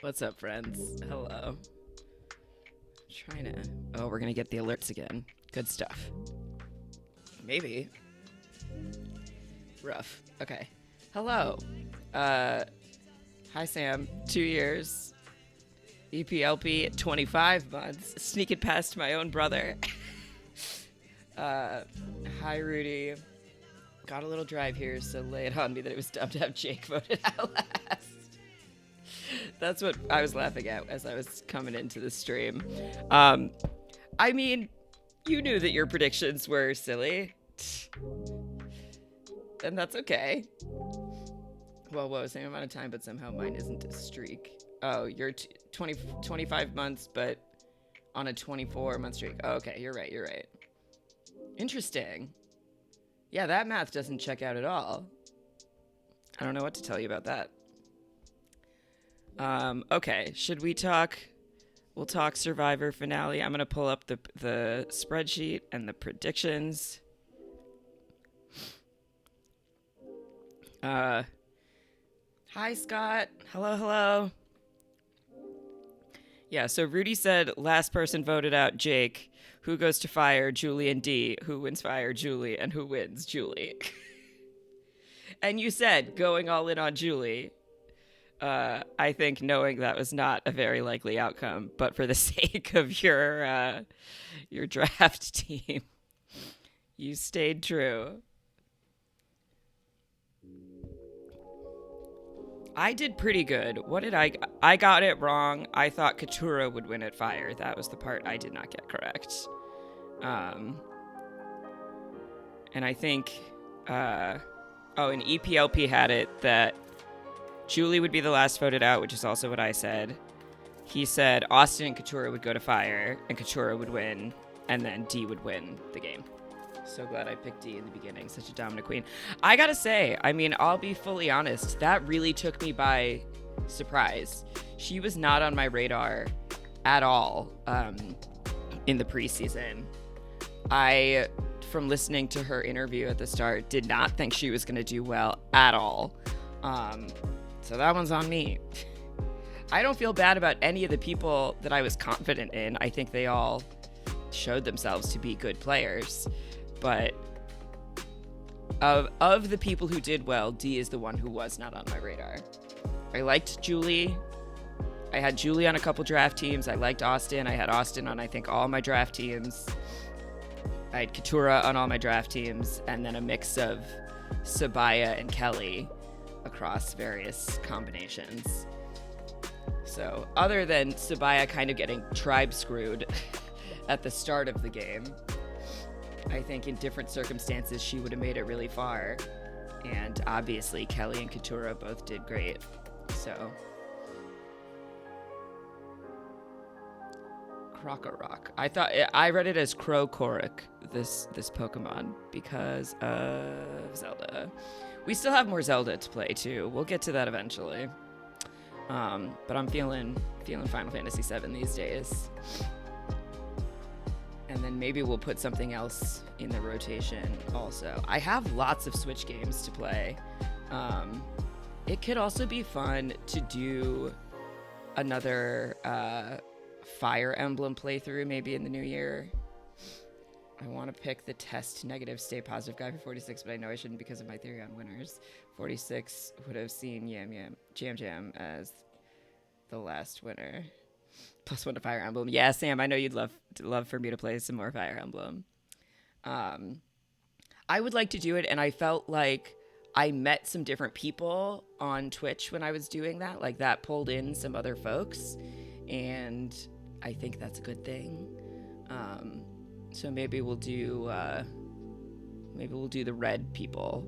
What's up, friends? Hello. Trying to. Oh, we're gonna get the alerts again. Good stuff. Maybe. Rough. Okay. Hello. Hi, Sam. 2 years. EPLP at 25 months. Sneaking past my own brother. Hi, Rudy. Got a little drive here, so lay it on me that it was dumb to have Jake voted out last. That's what I was laughing at as I was coming into the stream. I mean, you knew that your predictions were silly. And that's okay. Well, same amount of time, but somehow mine isn't a streak. Oh, you're 25 months, but on a 24-month streak. Oh, okay, you're right. Interesting. Yeah, that math doesn't check out at all. I don't know what to tell you about that. Okay, should we talk? We'll talk Survivor finale. I'm gonna pull up the spreadsheet and the predictions. Hi, Scott. Hello. Yeah, so Rudy said last person voted out Jake. Who goes to fire? Julie and D. Who wins fire? Julie. And who wins? Julie. And you said going all in on Julie. I think knowing that was not a very likely outcome, but for the sake of your draft team, you stayed true. I did pretty good. What did I got it wrong. I thought Katurah would win at fire. That was the part I did not get correct. And I think, and EPLP had it that Julie would be the last voted out, which is also what I said. He said Austin and Katurah would go to fire, and Katurah would win, and then D would win the game. So glad I picked D in the beginning. Such a dominant queen. I gotta say, I mean, I'll be fully honest, that really took me by surprise. She was not on my radar at all in the preseason. I, from listening to her interview at the start, did not think she was gonna do well at all. So that one's on me. I don't feel bad about any of the people that I was confident in. I think they all showed themselves to be good players. But of the people who did well, D is the one who was not on my radar. I liked Julie. I had Julie on a couple draft teams. I liked Austin. I had Austin on, I think, all my draft teams. I had Katurah on all my draft teams. And then a mix of Sabiyah and Kelly across various combinations. So other than Sabiyah kind of getting tribe screwed at the start of the game, I think in different circumstances she would have made it really far. And obviously Kelly and Katurah both did great. So Krokorok. I read it as Krokorok, this Pokemon, because of Zelda. We still have more Zelda to play too. We'll get to that eventually. But I'm feeling Final Fantasy VII these days. And then maybe we'll put something else in the rotation also. I have lots of Switch games to play. It could also be fun to do another Fire Emblem playthrough maybe in the new year. I want to pick the test negative stay positive guy for 46, but I know I shouldn't because of my theory on winners. 46 would have seen Jam as the last winner. +1 to Fire Emblem. Yeah, Sam, I know you'd love for me to play some more Fire Emblem. I would like to do it, and I felt like I met some different people on Twitch when I was doing that. Like, that pulled in some other folks, and I think that's a good thing. So maybe we'll do the red people.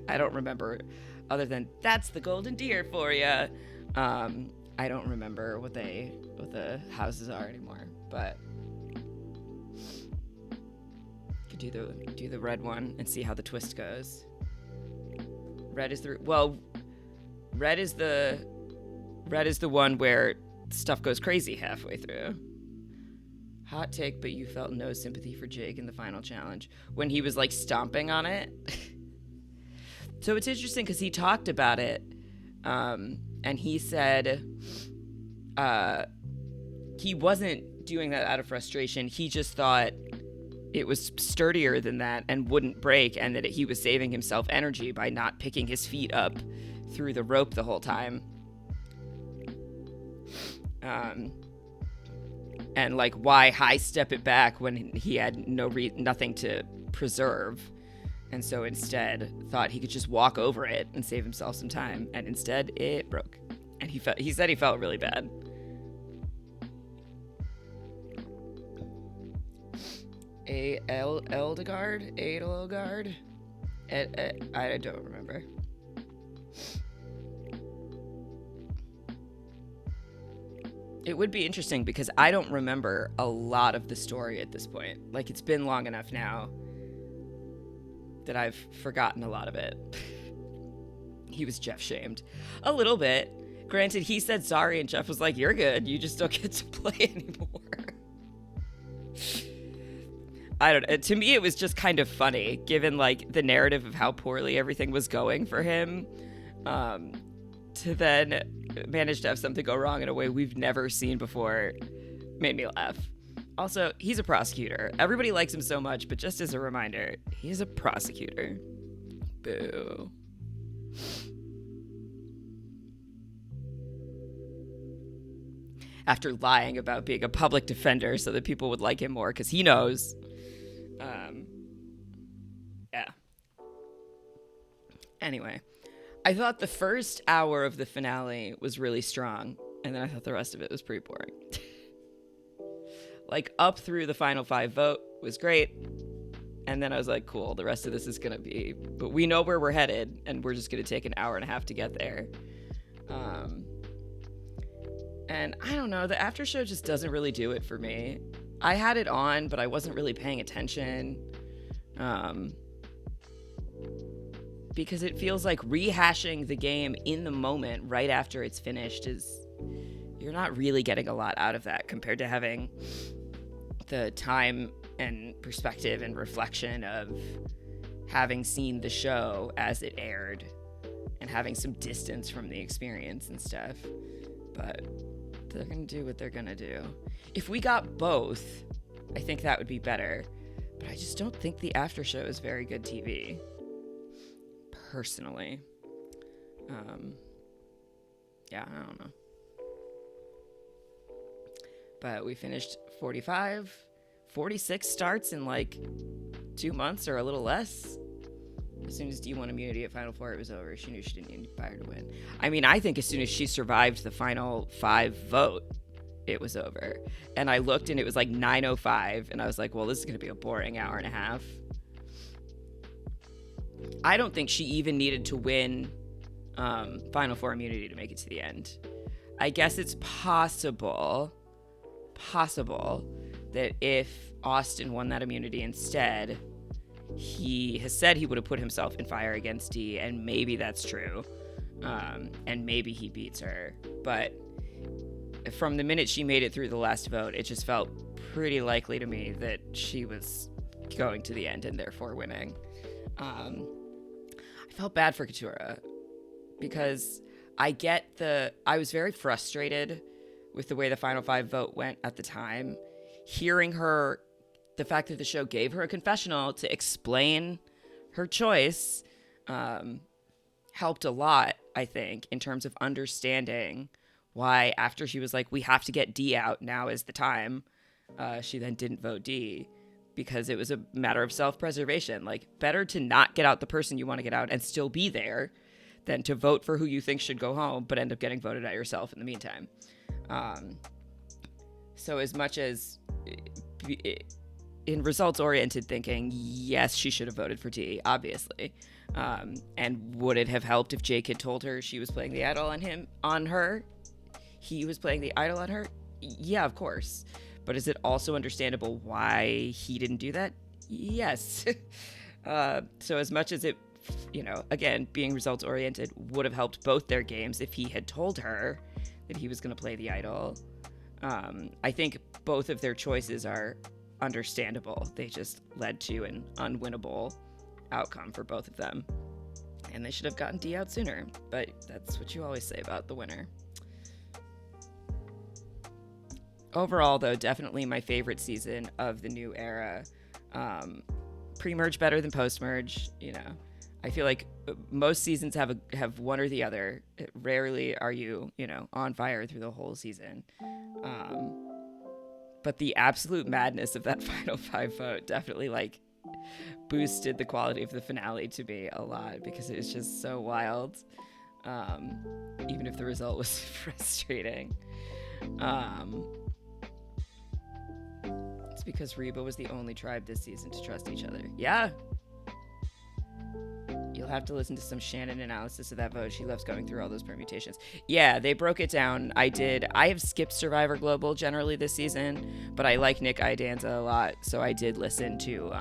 I don't remember, other than that's the golden deer for you. I don't remember what the houses are anymore, but could do the red one and see how the twist goes. Red is the one where stuff goes crazy halfway through. Hot take, but you felt no sympathy for Jake in the final challenge when he was like stomping on it. So it's interesting because he talked about it, and he said he wasn't doing that out of frustration. He just thought it was sturdier than that and wouldn't break, and that he was saving himself energy by not picking his feet up through the rope the whole time. And like, why high step it back when he had nothing to preserve, and so instead thought he could just walk over it and save himself some time, and instead it broke, and he said he felt really bad. Edelgard? I don't remember. It would be interesting because I don't remember a lot of the story at this point. Like, it's been long enough now that I've forgotten a lot of it. He was Jeff shamed. A little bit. Granted, he said sorry and Jeff was like, "You're good. You just don't get to play anymore." I don't know. To me, it was just kind of funny, given like the narrative of how poorly everything was going for him, to then manage to have something go wrong in a way we've never seen before. Made me laugh. Also, he's a prosecutor. Everybody likes him so much, but just as a reminder, he's a prosecutor. Boo. After lying about being a public defender so that people would like him more, because he knows. Yeah. Anyway, I thought the first hour of the finale was really strong, and then I thought the rest of it was pretty boring. Like, up through the final 5 vote was great, and then I was like, cool, the rest of this is gonna be, but we know where we're headed, and we're just gonna take an hour and a half to get there. And I don't know, the after show just doesn't really do it for me. I had it on, but I wasn't really paying attention. Because it feels like rehashing the game in the moment right after it's finished is, you're not really getting a lot out of that compared to having the time and perspective and reflection of having seen the show as it aired and having some distance from the experience and stuff. But they're gonna do what they're gonna do. If we got both, I think that would be better. But I just don't think the after show is very good TV. Personally. Yeah, I don't know. But we finished 45. 46 starts in like 2 months or a little less. As soon as D won immunity at Final Four, it was over. She knew she didn't need Fire to win. I mean, I think as soon as she survived the final 5 vote, it was over. And I looked and it was like 9:05, and I was like, well, this is going to be a boring hour and a half. I don't think she even needed to win Final Four immunity to make it to the end. I guess it's possible that if Austin won that immunity instead, he has said he would have put himself in fire against D, and maybe that's true. And maybe he beats her. But from the minute she made it through the last vote, it just felt pretty likely to me that she was going to the end and therefore winning. I felt bad for Katurah because I was very frustrated with the way the Final 5 vote went at the time. Hearing her, the fact that the show gave her a confessional to explain her choice helped a lot, I think, in terms of understanding why after she was like, we have to get D out, now is the time, she then didn't vote D, because it was a matter of self-preservation. Like, better to not get out the person you want to get out and still be there than to vote for who you think should go home but end up getting voted out yourself in the meantime. So as much as in results-oriented thinking, yes, she should have voted for D, obviously. And would it have helped if Jake had told her she was playing the idol on her? He was playing the idol on her? Yeah, of course. But is it also understandable why he didn't do that? Yes. So as much as it, again, being results-oriented would have helped both their games if he had told her that he was going to play the idol, I think both of their choices are understandable. They just led to an unwinnable outcome for both of them. And they should have gotten D out sooner. But that's what you always say about the winner. Overall, though, definitely my favorite season of the new era. Pre-merge better than post-merge. I feel like most seasons have one or the other. Rarely are you on fire through the whole season. But the absolute madness of that final 5 vote definitely boosted the quality of the finale to me a lot, because it was just so wild. Even if the result was frustrating. It's because Reba was the only tribe this season to trust each other. Yeah. You'll have to listen to some Shannon analysis of that vote. She loves going through all those permutations. Yeah, they broke it down. I have skipped Survivor Global generally this season, but I like Nick Idanza a lot, so I did listen to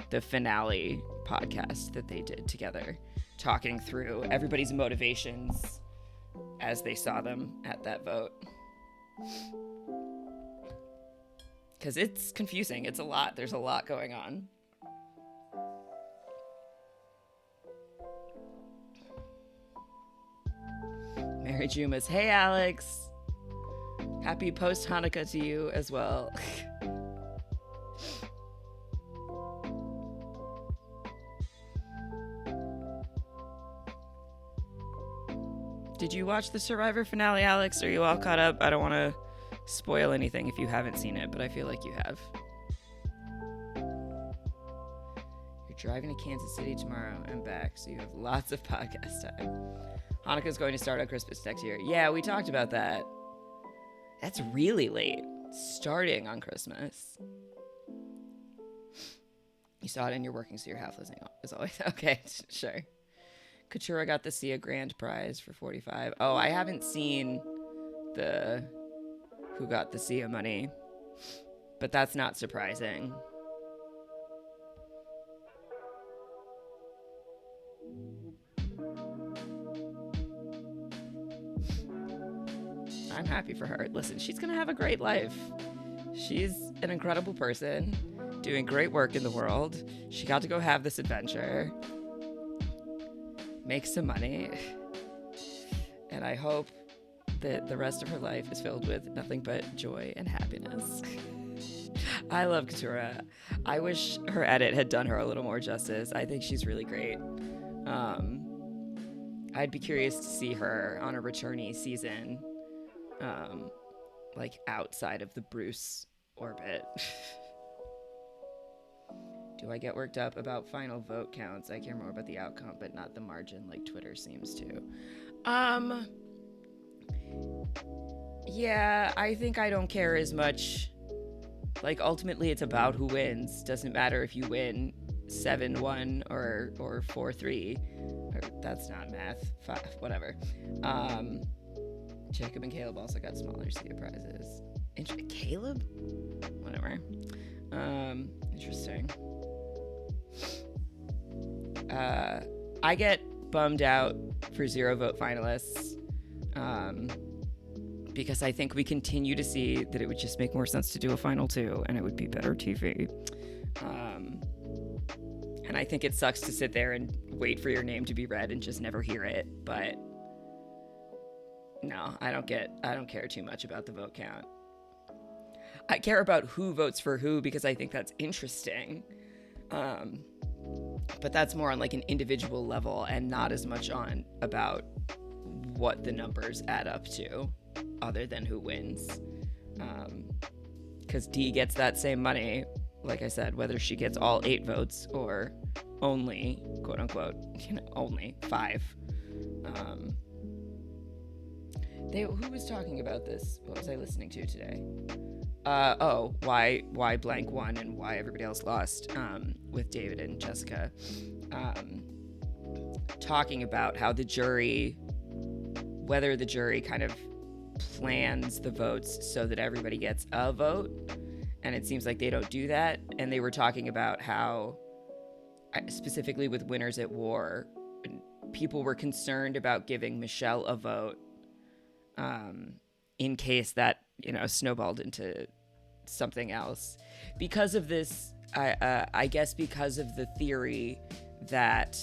the finale podcast that they did together, talking through everybody's motivations as they saw them at that vote. Because it's confusing. It's a lot. There's a lot going on. Mary Jumas, hey Alex. Happy post Hanukkah to you as well. Did you watch the Survivor finale, Alex? Are you all caught up? I don't want to spoil anything if you haven't seen it, but I feel like you have. You're driving to Kansas City tomorrow and back, so you have lots of podcast time. Hanukkah's going to start on Christmas next year. Yeah, we talked about that. That's really late. Starting on Christmas. You saw it and you're working, so you're half listening as always. Okay, sure. Katurah got the Sia Grand Prize for 45. Oh, I haven't seen who got the Sia money, but that's not surprising. I'm happy for her. Listen, she's gonna have a great life. She's an incredible person, doing great work in the world. She got to go have this adventure, make some money, and I hope that the rest of her life is filled with nothing but joy and happiness. I love Katurah. I wish her edit had done her a little more justice. I think she's really great. I'd be curious to see her on a returnee season, outside of the Bruce orbit. Do I get worked up about final vote counts? I care more about the outcome, but not the margin like Twitter seems to. Yeah, I think I don't care as much. Ultimately, it's about who wins. Doesn't matter if you win 7-1 or 4-3. That's not math. 5, whatever. Jacob and Caleb also got smaller Sia prizes. Caleb? Whatever. Interesting. I get bummed out for 0 vote finalists, because I think we continue to see that it would just make more sense to do a final 2 and it would be better TV. And I think it sucks to sit there and wait for your name to be read and just never hear it, but no, I don't care too much about the vote count. I care about who votes for who because I think that's interesting. But that's more on an individual level and not as much on about what the numbers add up to other than who wins. Because Dee gets that same money, like I said, whether she gets all 8 votes or only, quote unquote, only 5. Who was talking about this? What was I listening to today? Why blank won and why everybody else lost, with David and Jessica, talking about how whether the jury kind of plans the votes so that everybody gets a vote, and it seems like they don't do that. And they were talking about how, specifically with Winners at War, people were concerned about giving Michelle a vote, in case that snowballed into something else, because of this. I guess because of the theory that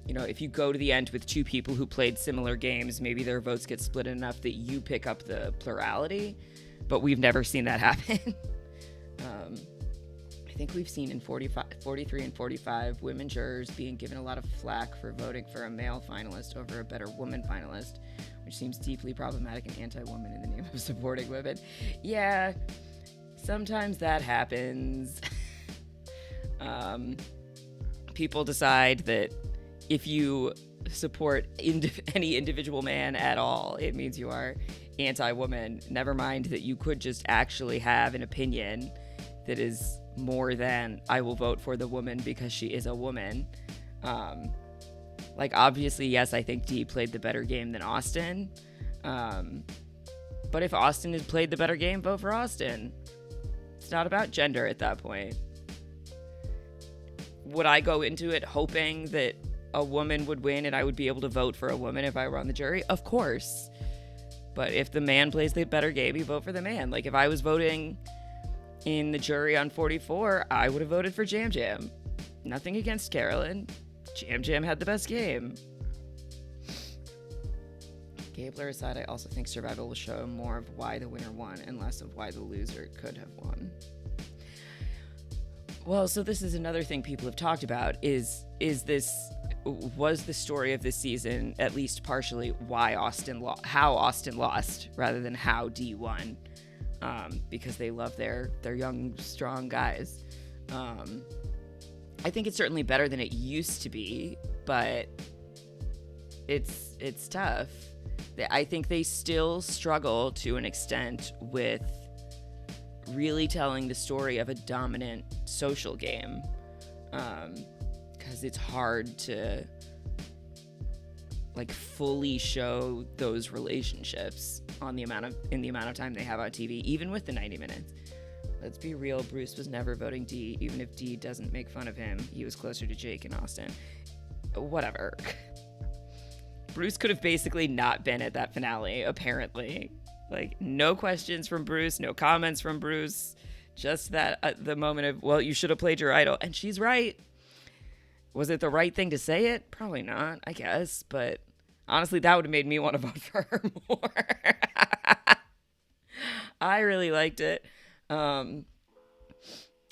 if you go to the end with two people who played similar games, maybe their votes get split enough that you pick up the plurality. But we've never seen that happen. I think we've seen in 43 and 45 women jurors being given a lot of flack for voting for a male finalist over a better woman finalist, which seems deeply problematic and anti-woman in the name of supporting women. Yeah, sometimes that happens. People decide that if you support any individual man at all, it means you are anti-woman. Never mind that you could just actually have an opinion that is more than I will vote for the woman because she is a woman. Obviously, yes, I think Dee played the better game than Austin. But if Austin had played the better game, vote for Austin. It's not about gender at that point. Would I go into it hoping that a woman would win and I would be able to vote for a woman if I were on the jury? Of course. But if the man plays the better game, you vote for the man. If I was voting in the jury on 44, I would have voted for Jam Jam. Nothing against Carolyn. Jam Jam had the best game. Gabler aside, I also think Survival will show more of why the winner won and less of why the loser could have won. Well, so this is another thing people have talked about was the story of this season, at least partially, how Austin lost rather than how Dee won, because they love their young, strong guys. I think it's certainly better than it used to be, but it's tough. I think they still struggle to an extent with really telling the story of a dominant social game, because it's hard to fully show those relationships in the amount of time they have on TV, even with the 90 minutes. Let's be real, Bruce was never voting Dee. Even if Dee doesn't make fun of him, he was closer to Jake and Austin. Whatever. Bruce could have basically not been at that finale, apparently. No questions from Bruce, no comments from Bruce. Just that the moment of, well, you should have played your idol. And she's right. Was it the right thing to say it? Probably not, I guess. But honestly, that would have made me want to vote for her more. I really liked it.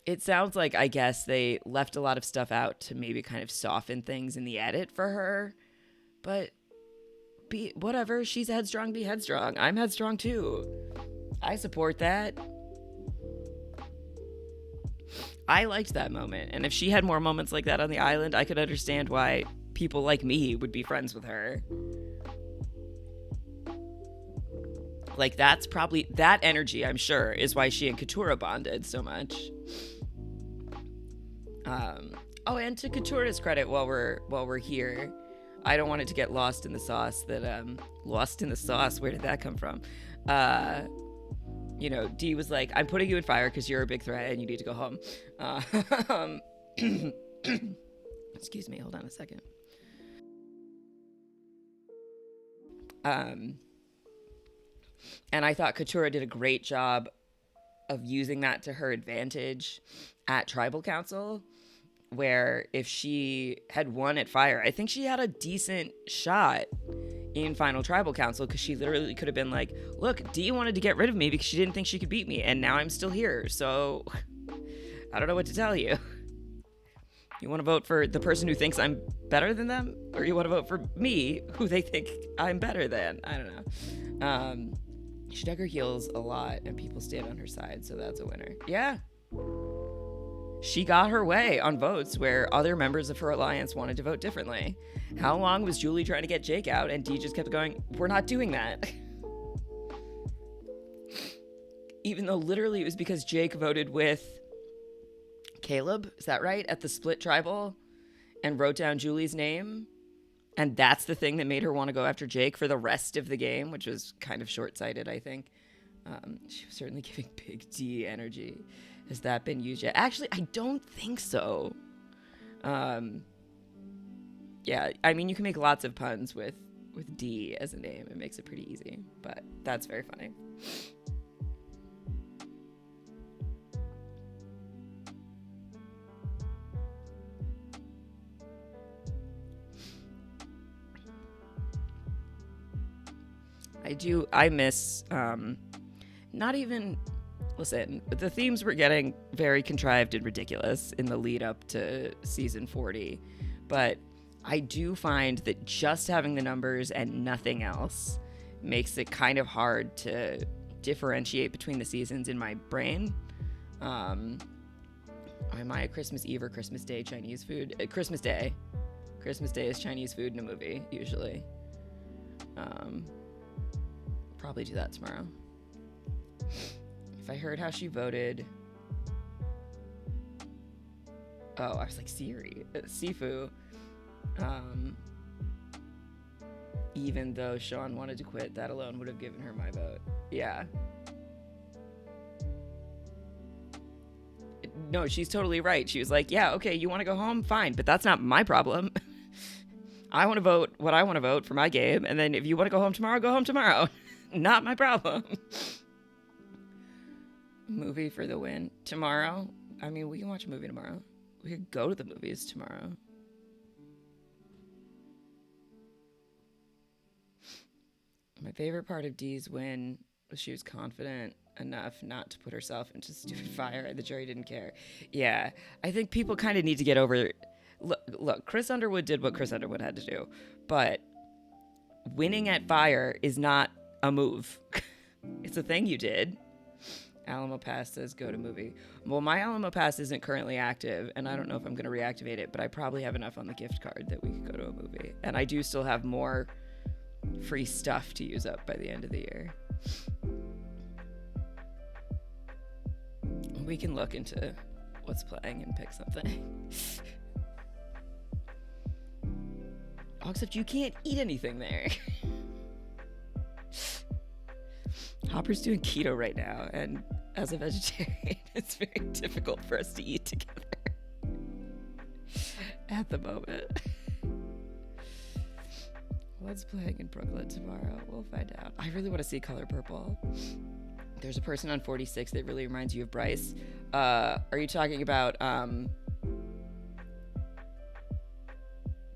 It sounds like, I guess, they left a lot of stuff out to maybe kind of soften things in the edit for her. But whatever, she's headstrong, be headstrong. I'm headstrong too. I support that. I liked that moment, and if she had more moments like that on the island, I could understand why people like me would be friends with her. That's probably, that energy, I'm sure, is why she and Katurah bonded so much. And to Katurah's credit, while we're here, I don't want it to get lost in the sauce that, lost in the sauce, where did that come from? Dee was like, I'm putting you in fire because you're a big threat and you need to go home. Excuse me, hold on a second. And I thought Katurah did a great job of using that to her advantage at Tribal Council, where if she had won at Fire, I think she had a decent shot in Final Tribal Council, because she literally could have been like, look, Dee wanted to get rid of me because she didn't think she could beat me, and now I'm still here, so I don't know what to tell you. You want to vote for the person who thinks I'm better than them, or you want to vote for me, who they think I'm better than? I don't know. She dug her heels a lot, and people stayed on her side, so that's a winner. Yeah. She got her way on votes where other members of her alliance wanted to vote differently. How long was Julie trying to get Jake out, and Dee just kept going, we're not doing that. Even though literally it was because Jake voted with Caleb, is that right, at the split tribal, and wrote down Julie's name. And that's the thing that made her want to go after Jake for the rest of the game, which was kind of short-sighted, I think. She was certainly giving Big D energy. Has that been used yet? Actually, I don't think so. Yeah, I mean, you can make lots of puns with D as a name. It makes it pretty easy, but that's very funny. I miss, not even, listen, the themes were getting very contrived and ridiculous in the lead up to season 40, but I do find that just having the numbers and nothing else makes it kind of hard to differentiate between the seasons in my brain. Am I a Christmas Eve or Christmas Day Chinese food? Christmas Day. Christmas Day is Chinese food in a movie, usually. Probably do that tomorrow. If I heard how she voted... Oh, I was like, Siri. Sifu. Even though Sean wanted to quit, that alone would have given her my vote. Yeah. No, she's totally right. She was like, yeah, okay, you want to go home? Fine, but that's not my problem. I want to vote what I want to vote for my game, and then if you want to go home tomorrow. Not my problem. Movie for the win. Tomorrow? I mean, we can watch a movie tomorrow. We could go to the movies tomorrow. My favorite part of Dee's win was she was confident enough not to put herself into stupid fire, and the jury didn't care. Yeah, I think people kind of need to get over... Look, Chris Underwood did what Chris Underwood had to do, but winning at fire is not a move. It's a thing you did. Alamo Pass says go to movie. Well, my Alamo Pass isn't currently active, and I don't know if I'm going to reactivate it, but I probably have enough on the gift card that we could go to a movie. And I do still have more free stuff to use up by the end of the year. We can look into what's playing and pick something. Except you can't eat anything there. Hopper's doing keto right now, and as a vegetarian, it's very difficult for us to eat together at the moment. What's playing in Brooklyn tomorrow? We'll find out. I really want to see Color Purple. There's a person on 46 that really reminds you of Bryce. Are you talking about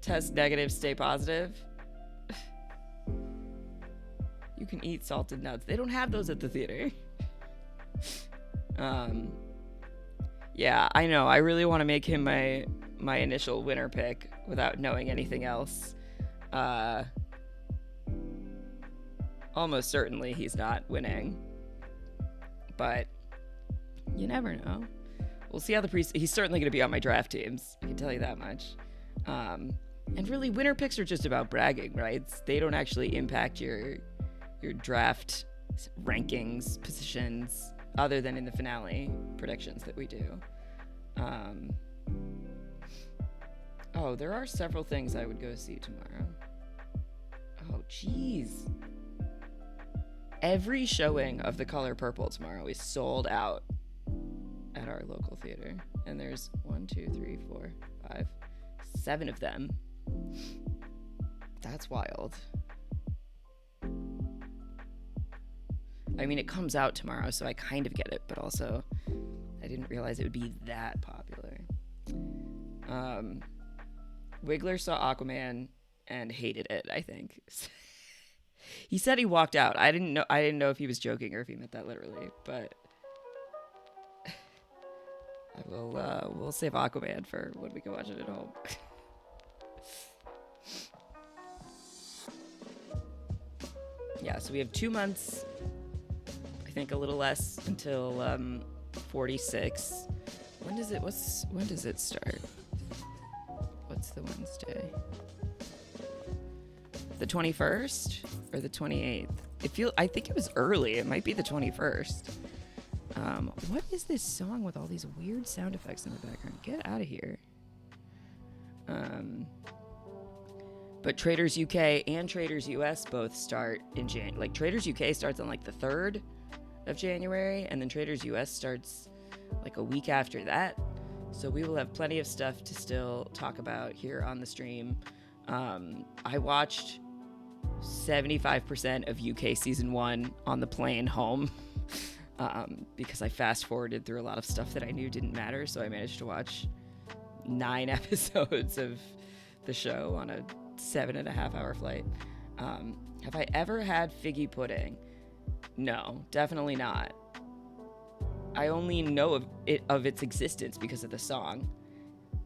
test negative, stay positive? You can eat salted nuts. They don't have those at the theater. Yeah, I know. I really want to make him my initial winner pick without knowing anything else. Almost certainly he's not winning. But you never know. We'll see how he's certainly going to be on my draft teams. I can tell you that much. And really, winner picks are just about bragging, right? They don't actually impact your draft rankings, positions, other than in the finale predictions that we do. Oh, there are several things I would go see tomorrow. Oh, jeez. Every showing of The Color Purple tomorrow is sold out at our local theater. And there's 1, 2, 3, 4, 5, 7 of them. That's wild. I mean, it comes out tomorrow, so I kind of get it, but also I didn't realize it would be that popular. Wiggler saw Aquaman and hated it, I think. He said he walked out. I didn't know if he was joking or if he meant that literally, but we'll save Aquaman for when we can watch it at home. Yeah, so we have 2 months, I think a little less, until 46. When does it start? What's the Wednesday? The 21st or the 28th? I think it was early. It might be the 21st. What is this song with all these weird sound effects in the background? Get out of here. But Traders UK and Traders US both start in January. Like, Traders UK starts on like the 3rd of January, and then Traders US starts like a week after that. So we will have plenty of stuff to still talk about here on the stream. I watched 75% of UK season 1 on the plane home because I fast forwarded through a lot of stuff that I knew didn't matter. So I managed to watch 9 episodes of the show on a 7.5-hour flight. Have I ever had figgy pudding? No, definitely not. I only know of its existence because of the song.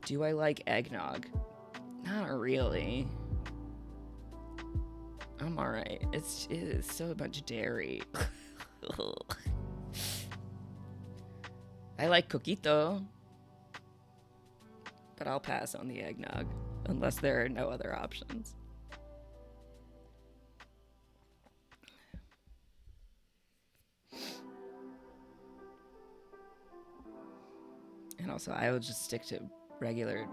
Do I like eggnog? Not really. I'm alright. It's so much dairy. I like coquito, but I'll pass on the eggnog unless there are no other options. And also, I will just stick to regular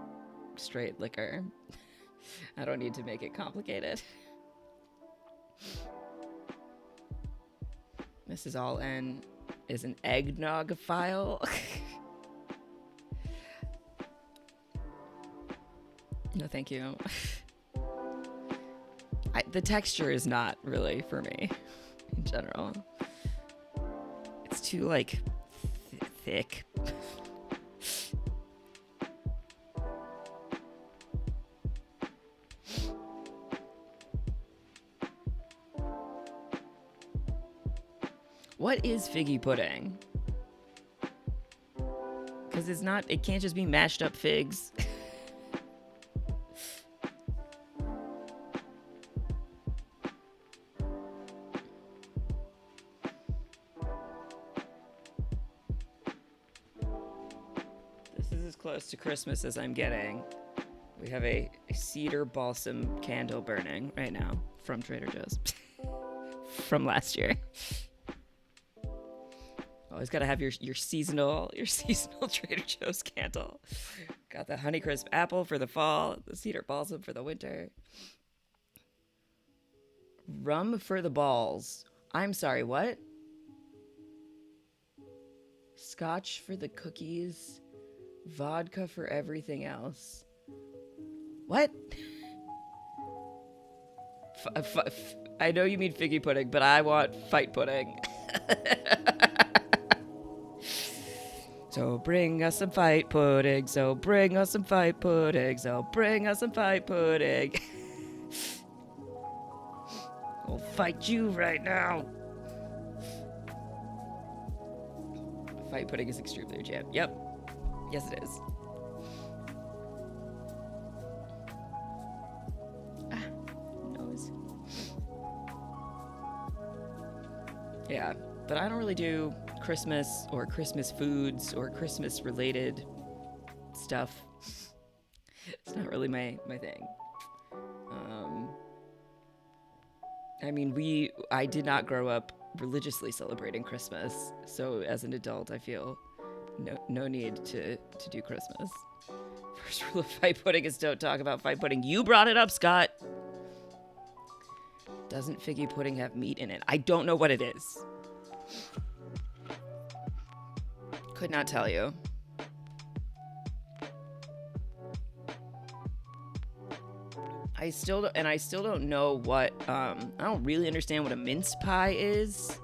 straight liquor. I don't need to make it complicated. Mrs. All N is an eggnog file. No, thank you. The texture is not really for me in general. It's too, like, thick. What is figgy pudding? Because it can't just be mashed up figs. This is as close to Christmas as I'm getting. We have a cedar balsam candle burning right now from Trader Joe's. From last year. Always gotta have your seasonal Trader Joe's candle. Got the Honeycrisp apple for the fall, the cedar balsam for the winter. Rum for the balls. I'm sorry, what? Scotch for the cookies, vodka for everything else. What? I know you mean figgy pudding, but I want fight pudding. So bring us some fight pudding. So bring us some fight pudding. So bring us some fight pudding. I'll fight you right now. Fight pudding is extremely jam. Yep. Yes, it is. Nose. Yeah, but I don't really do Christmas or Christmas foods or Christmas related stuff. It's not really my thing. I mean, I did not grow up religiously celebrating Christmas, so as an adult I feel no need to do Christmas. First rule of fight pudding is don't talk about fight pudding. You brought it up, Scott. Doesn't figgy pudding have meat in it? I don't know what it is. Could not tell you. I still don't know what, I don't really understand what a mince pie is.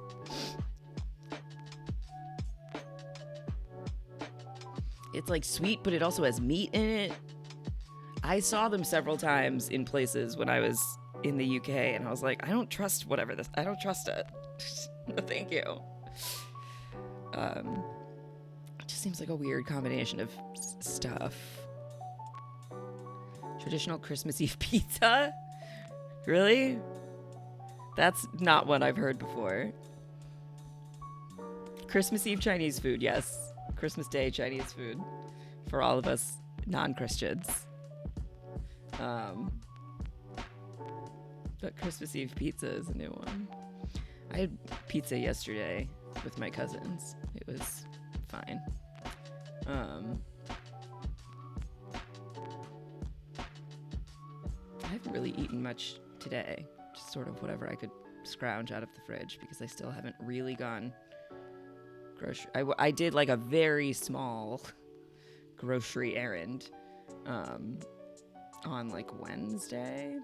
It's like sweet, but it also has meat in it. I saw them several times in places when I was in the UK, and I was like, I don't trust I don't trust it. No, thank you. It just seems like a weird combination of stuff. Traditional Christmas Eve pizza? Really? That's not one I've heard before. Christmas Eve Chinese food, yes. Christmas Day Chinese food for all of us non-Christians. But Christmas Eve pizza is a new one. I had pizza yesterday with my cousins. It was fine. I haven't really eaten much today. Just sort of whatever I could scrounge out of the fridge because I still haven't really gone grocery. I did like a very small grocery errand on like Wednesday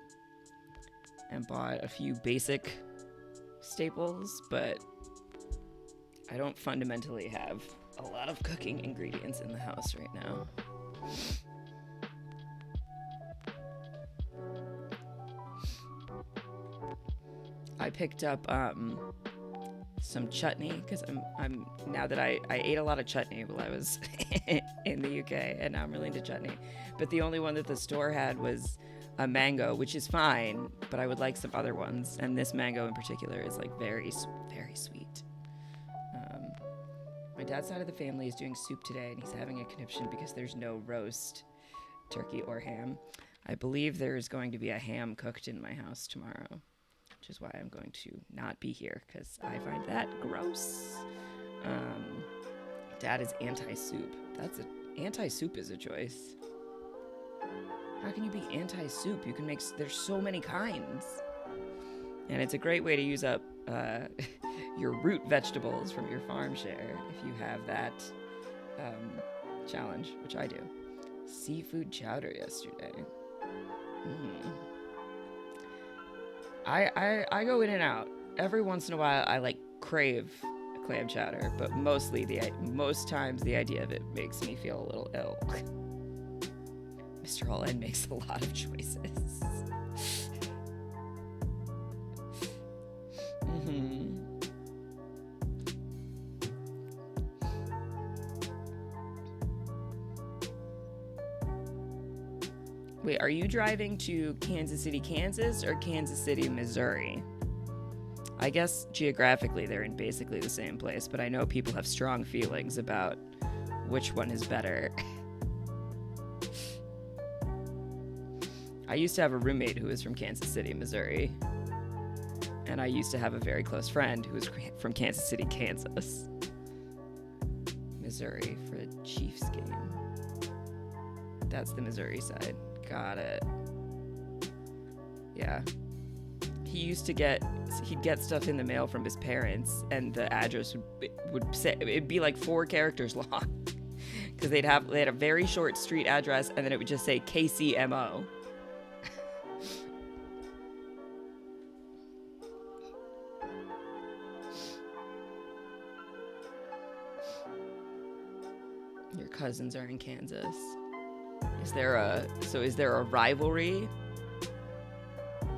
and bought a few basic staples, but I don't fundamentally have a lot of cooking ingredients in the house right now. I picked up some chutney because I'm now that I ate a lot of chutney while I was in the UK, and now I'm really into chutney. But the only one that the store had was a mango, which is fine, but I would like some other ones. And this mango in particular is like very sweet. My dad's side of the family is doing soup today, and he's having a conniption because there's no roast turkey or ham. I believe there's going to be a ham cooked in my house tomorrow, which is why I'm going to not be here because I find that gross. Dad is anti-soup. Anti-soup is a choice. How can you be anti-soup? You can make, there's so many kinds. And it's a great way to use up your root vegetables from your farm share if you have that challenge, which I do. Seafood chowder yesterday. I go in and out. Every once in a while, I like crave clam chowder, but most times the idea of it makes me feel a little ill. Mr. Holland makes a lot of choices. Wait, are you driving to Kansas City, Kansas, or Kansas City, Missouri? I guess geographically they're in basically the same place, but I know people have strong feelings about which one is better. I used to have a roommate who was from Kansas City, Missouri, and I used to have a very close friend who was from Kansas City, Kansas, Missouri for a Chiefs game. That's the Missouri side. Got it. Yeah. He'd get stuff in the mail from his parents, and the address would say, it'd be like 4 characters long, because they had a very short street address, and then it would just say KCMO. Your cousins are in Kansas. Is there a rivalry?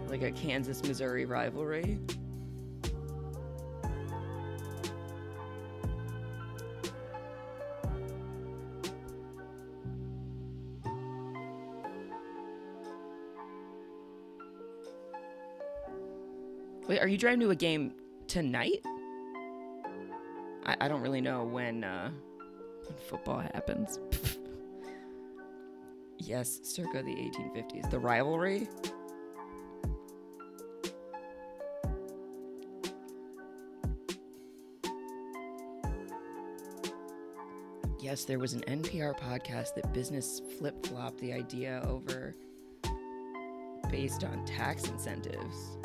Like a Kansas-Missouri rivalry? Wait, are you driving to a game tonight? I don't really know when football happens. Yes, circa the 1850s. The rivalry? Yes, there was an NPR podcast that business flip-flopped the idea over based on tax incentives.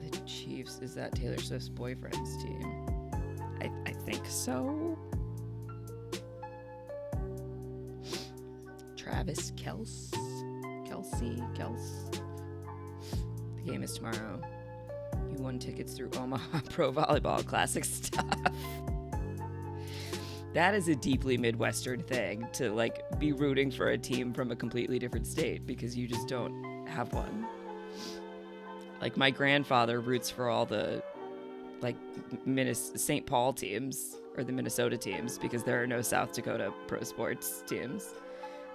The Chiefs, is that Taylor Swift's boyfriend's team? I think so. Travis Kelce. The game is tomorrow. You won tickets through Omaha Pro Volleyball Classic stuff. That is a deeply Midwestern thing, to like be rooting for a team from a completely different state because you just don't have one. Like my grandfather roots for all the like St. Paul teams or the Minnesota teams because there are no South Dakota pro sports teams.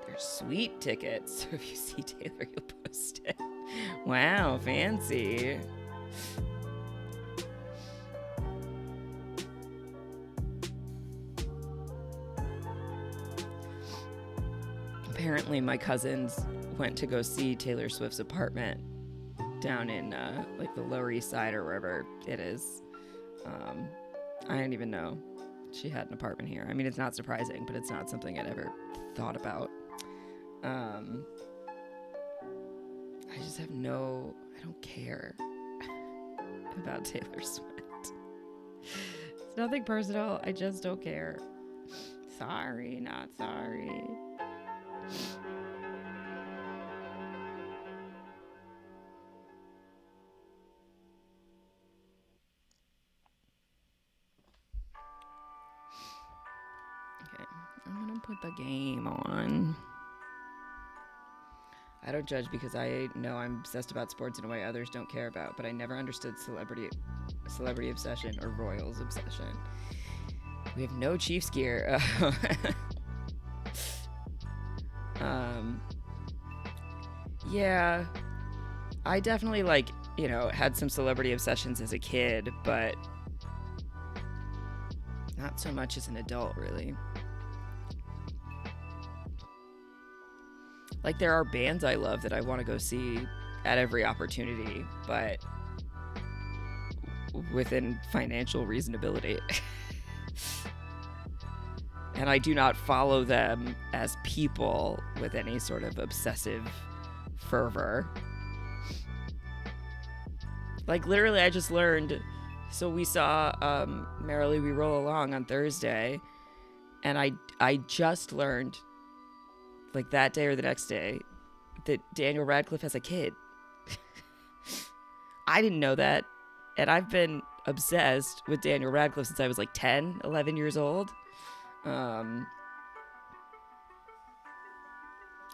They're sweet tickets. So if you see Taylor, you'll post it. Wow, fancy. Apparently my cousins went to go see Taylor Swift's apartment down in like the Lower East Side or wherever it is. I didn't even know she had an apartment here. I mean, it's not surprising, but it's not something I'd ever thought about. I just have I don't care about Taylor Swift. It's nothing personal. I just don't care. Sorry, not sorry. Okay, I'm gonna put the game on. I don't judge because I know I'm obsessed about sports in a way others don't care about, but I never understood celebrity obsession or Royals obsession. We have no Chiefs gear. Yeah, I definitely had some celebrity obsessions as a kid, but not so much as an adult, really. Like, there are bands I love that I want to go see at every opportunity, but within financial reasonability. And I do not follow them as people with any sort of obsessive fervor. Like, literally, I just learned. So we saw Merrily We Roll Along on Thursday, and I just learned, like that day or the next day, that Daniel Radcliffe has a kid. I didn't know that, and I've been obsessed with Daniel Radcliffe since I was like 10, 11 years old. I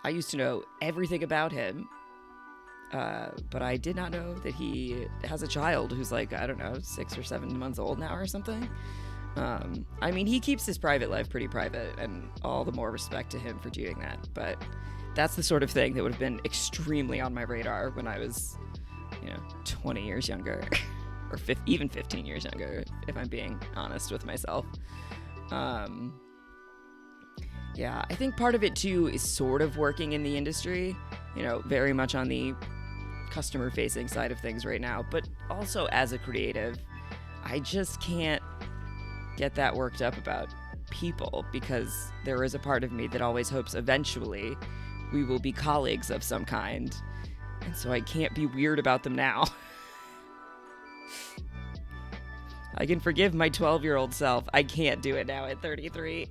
used to know everything about him, but I did not know that he has a child who's like, I don't know, 6 or 7 months old now or something. I mean, he keeps his private life pretty private, and all the more respect to him for doing that. But that's the sort of thing that would have been extremely on my radar when I was, 20 years younger, or even 15 years younger, if I'm being honest with myself. Yeah, I think part of it too is sort of working in the industry, very much on the customer facing side of things right now, but also as a creative, I just can't get that worked up about people, because there is a part of me that always hopes eventually we will be colleagues of some kind, and so I can't be weird about them now. I can forgive my 12-year-old self. I can't do it now at 33.